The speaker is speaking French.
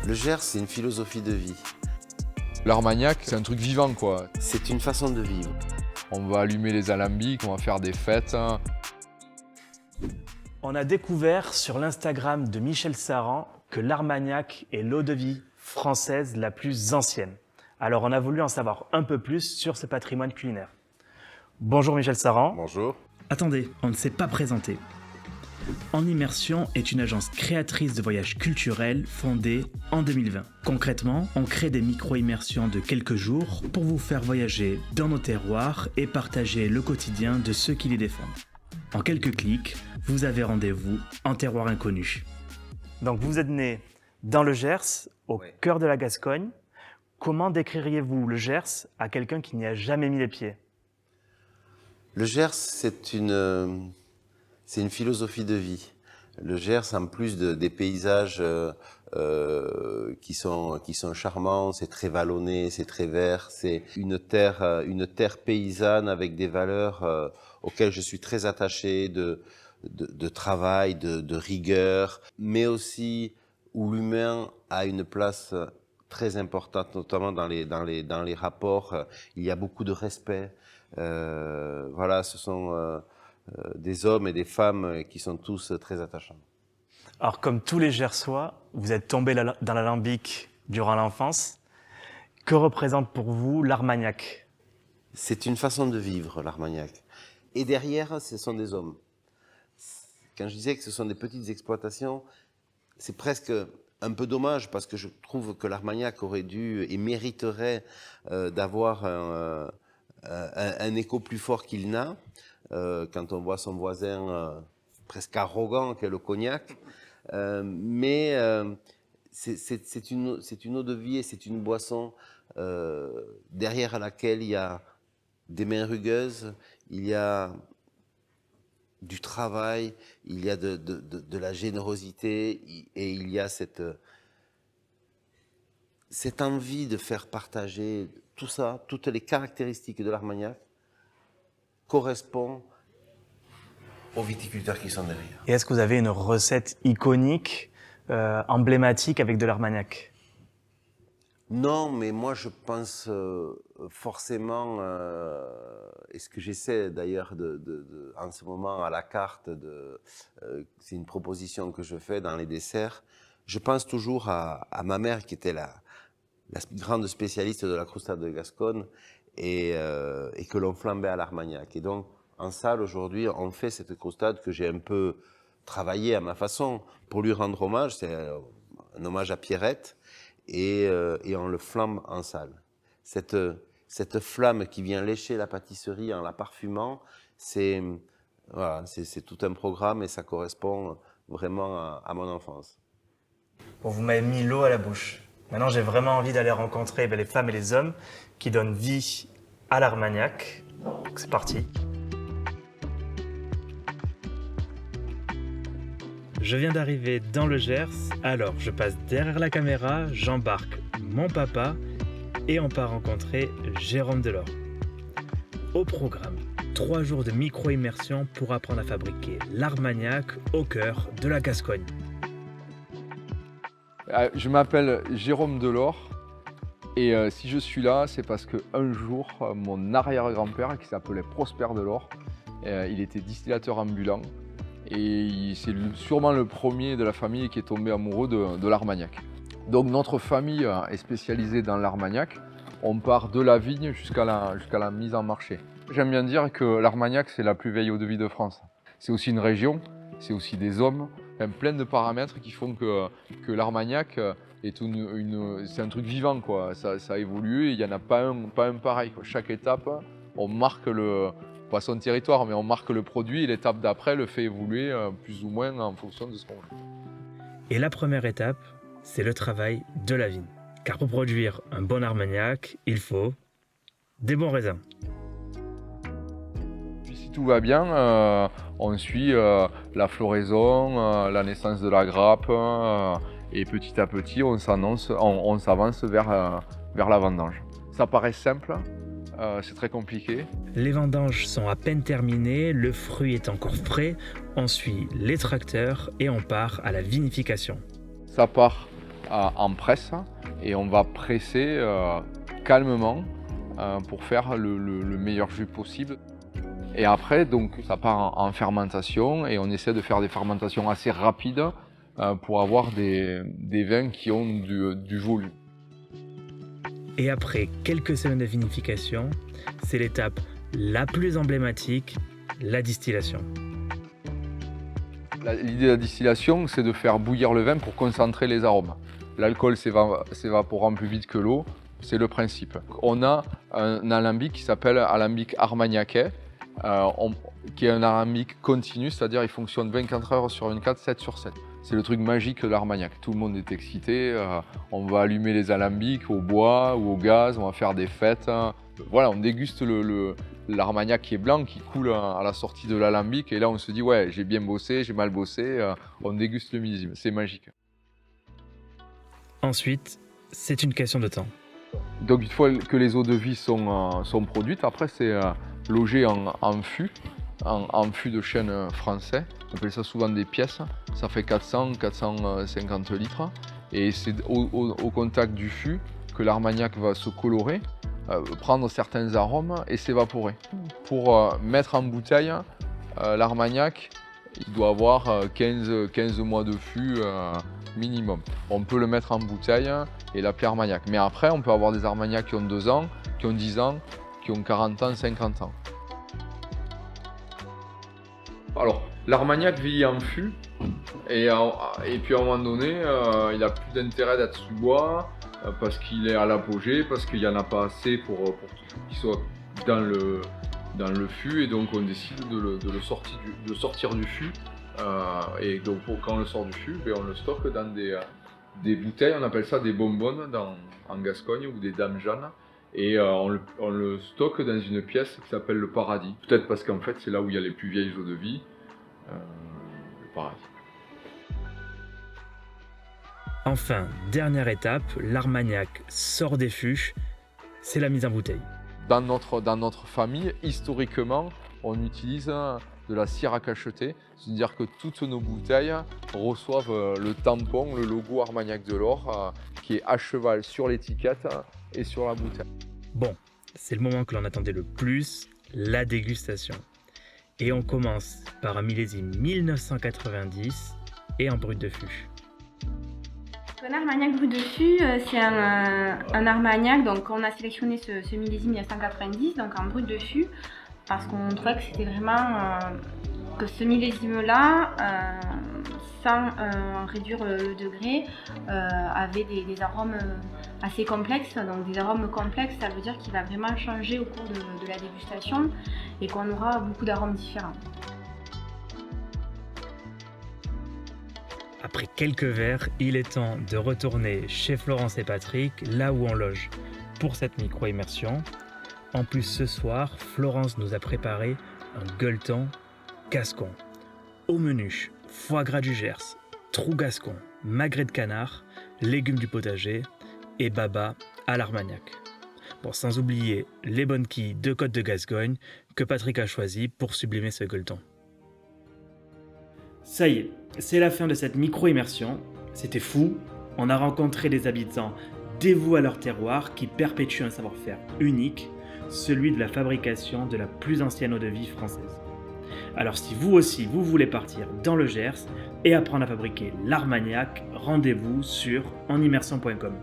Le Gers, c'est une philosophie de vie. L'Armagnac, c'est un truc vivant, quoi. C'est une façon de vivre. On va allumer les alambics, on va faire des fêtes. On a découvert sur l'Instagram de Michel Saran que l'Armagnac est l'eau-de-vie française la plus ancienne. Alors on a voulu en savoir un peu plus sur ce patrimoine culinaire. Bonjour Michel Saran. Bonjour. Attendez, on ne s'est pas présenté. En Immersion est une agence créatrice de voyages culturels fondée en 2020. Concrètement, on crée des micro-immersions de quelques jours pour vous faire voyager dans nos terroirs et partager le quotidien de ceux qui les défendent. En quelques clics, vous avez rendez-vous en terroir inconnu. Donc vous êtes né dans le Gers, au cœur de la Gascogne. Comment décririez-vous le Gers à quelqu'un qui n'y a jamais mis les pieds ? Le Gers, c'est une philosophie de vie. Le Gers, en plus des paysages qui sont charmants, c'est très vallonné, c'est très vert, c'est une terre paysanne avec des valeurs auxquelles je suis très attaché, de travail, de rigueur, mais aussi où l'humain a une place très importante, notamment dans les rapports. Il y a beaucoup de respect. Voilà, ce sont des hommes et des femmes qui sont tous très attachants. Alors comme tous les Gersois, vous êtes tombé dans l'alambic durant l'enfance. Que représente pour vous l'Armagnac ? C'est une façon de vivre, l'Armagnac. Et derrière, ce sont des hommes. Quand je disais que ce sont des petites exploitations, c'est presque un peu dommage parce que je trouve que l'Armagnac aurait dû et mériterait d'avoir un écho plus fort qu'il n'a. Quand on voit son voisin presque arrogant qu'est le cognac. Mais c'est une eau de vie et c'est une boisson derrière laquelle il y a des mains rugueuses, il y a du travail, il y a de la générosité et il y a cette envie de faire partager tout ça, toutes les caractéristiques de l'Armagnac correspondent aux viticulteurs qui sont derrière. Et est-ce que vous avez une recette iconique, emblématique avec de l'Armagnac ? Non, mais moi je pense forcément, et ce que j'essaie d'ailleurs en ce moment à la carte, c'est une proposition que je fais dans les desserts, je pense toujours à ma mère qui était la grande spécialiste de la croustade de Gascogne et que l'on flambait à l'Armagnac. Et donc en salle aujourd'hui on fait cette croustade que j'ai un peu travaillée à ma façon pour lui rendre hommage, c'est un hommage à Pierrette. Et on le flambe en salle. Cette flamme qui vient lécher la pâtisserie en la parfumant, c'est tout un programme et ça correspond vraiment à mon enfance. Bon, vous m'avez mis l'eau à la bouche. Maintenant, j'ai vraiment envie d'aller rencontrer les femmes et les hommes qui donnent vie à l'Armagnac. C'est parti. Je viens d'arriver dans le Gers, alors je passe derrière la caméra, j'embarque mon papa et on part rencontrer Jérôme Delors. Au programme, 3 jours de micro-immersion pour apprendre à fabriquer l'Armagnac au cœur de la Gascogne. Je m'appelle Jérôme Delors et si je suis là, c'est parce qu'un jour, mon arrière-grand-père, qui s'appelait Prosper Delors, il était distillateur ambulant. Et c'est sûrement le premier de la famille qui est tombé amoureux de l'Armagnac. Donc notre famille est spécialisée dans l'Armagnac. On part de la vigne jusqu'à la mise en marché. J'aime bien dire que l'Armagnac, c'est la plus vieille eau de vie de France. C'est aussi une région, c'est aussi des hommes, plein de paramètres qui font que l'Armagnac est c'est un truc vivant, quoi. Ça a évolué, il n'y en a pas un pareil, quoi. Chaque étape, on marque pas son territoire, mais on marque le produit et l'étape d'après le fait évoluer plus ou moins en fonction de ce qu'on veut. Et la première étape, c'est le travail de la vigne. Car pour produire un bon Armagnac, il faut des bons raisins. Puis si tout va bien, on suit la floraison, la naissance de la grappe et petit à petit on s'avance vers la vendange. Ça paraît simple. C'est très compliqué. Les vendanges sont à peine terminées, le fruit est encore frais, on suit les tracteurs et on part à la vinification. Ça part en presse et on va presser calmement pour faire le meilleur jus possible. Et après, donc, ça part en fermentation et on essaie de faire des fermentations assez rapides pour avoir des vins qui ont du volume. Et après quelques semaines de vinification, c'est l'étape la plus emblématique, la distillation. L'idée de la distillation, c'est de faire bouillir le vin pour concentrer les arômes. L'alcool s'évaporant plus vite que l'eau, c'est le principe. On a un alambic qui s'appelle alambic armagnaçais, qui est un alambic continu, c'est-à-dire il fonctionne 24 heures sur 24, 7 sur 7. C'est le truc magique de l'Armagnac. Tout le monde est excité, on va allumer les alambics au bois ou au gaz, on va faire des fêtes. Voilà, on déguste l'Armagnac qui est blanc, qui coule à la sortie de l'alambic, et là on se dit ouais, j'ai bien bossé, j'ai mal bossé, on déguste le millésime, c'est magique. Ensuite, c'est une question de temps. Donc une fois que les eaux de vie sont produites, après c'est logé en fût, en fût de chêne français. On appelle ça souvent des pièces, ça fait 400-450 litres. Et c'est au contact du fût que l'Armagnac va se colorer, prendre certains arômes et s'évaporer. Pour mettre en bouteille, l'Armagnac, il doit avoir 15 mois de fût minimum. On peut le mettre en bouteille et l'appeler Armagnac. Mais après, on peut avoir des Armagnacs qui ont 2 ans, qui ont 10 ans, qui ont 40 ans, 50 ans. Alors, l'Armagnac vieillit en fût et puis à un moment donné, il n'a plus d'intérêt d'être sous bois parce qu'il est à l'apogée, parce qu'il n'y en a pas assez pour qu'il soit dans le fût, et donc on décide de le sortir du fût. Et donc quand on le sort du fût, on le stocke dans des bouteilles, on appelle ça des bonbonnes en Gascogne, ou des dames Jeanne. Et on le stocke dans une pièce qui s'appelle le paradis. Peut-être parce qu'en fait c'est là où il y a les plus vieilles eaux de vie, le paradis. Enfin, dernière étape, l'Armagnac sort des fûts, c'est la mise en bouteille. Dans notre famille, historiquement, on utilise de la cire à cacheter, c'est-à-dire que toutes nos bouteilles reçoivent le tampon, le logo Armagnac de l'Or, qui est à cheval sur l'étiquette et sur la bouteille. Bon, c'est le moment que l'on attendait le plus, la dégustation. Et on commence par un millésime 1990 et un brut de fût. Un Armagnac brut de fût, c'est un Armagnac, donc on a sélectionné ce millésime 1990, donc en brut de fût, parce qu'on trouvait que c'était vraiment que ce millésime-là, sans réduire le degré, avait des arômes assez complexes. Donc des arômes complexes, ça veut dire qu'il va vraiment changer au cours de la dégustation et qu'on aura beaucoup d'arômes différents. Après quelques verres, il est temps de retourner chez Florence et Patrick, là où on loge, pour cette micro-immersion. En plus, ce soir, Florence nous a préparé un gueuleton gascon. Au menu, foie gras du Gers, trou gascon, magret de canard, légumes du potager et baba à l'Armagnac. Bon, sans oublier les bonnes quilles de côte de Gascogne que Patrick a choisi pour sublimer ce gueuleton. Ça y est, c'est la fin de cette micro-immersion. C'était fou, on a rencontré des habitants dévoués à leur terroir qui perpétuent un savoir-faire unique, celui de la fabrication de la plus ancienne eau-de-vie française. Alors si vous aussi vous voulez partir dans le Gers et apprendre à fabriquer l'Armagnac, rendez-vous sur enimmersion.com.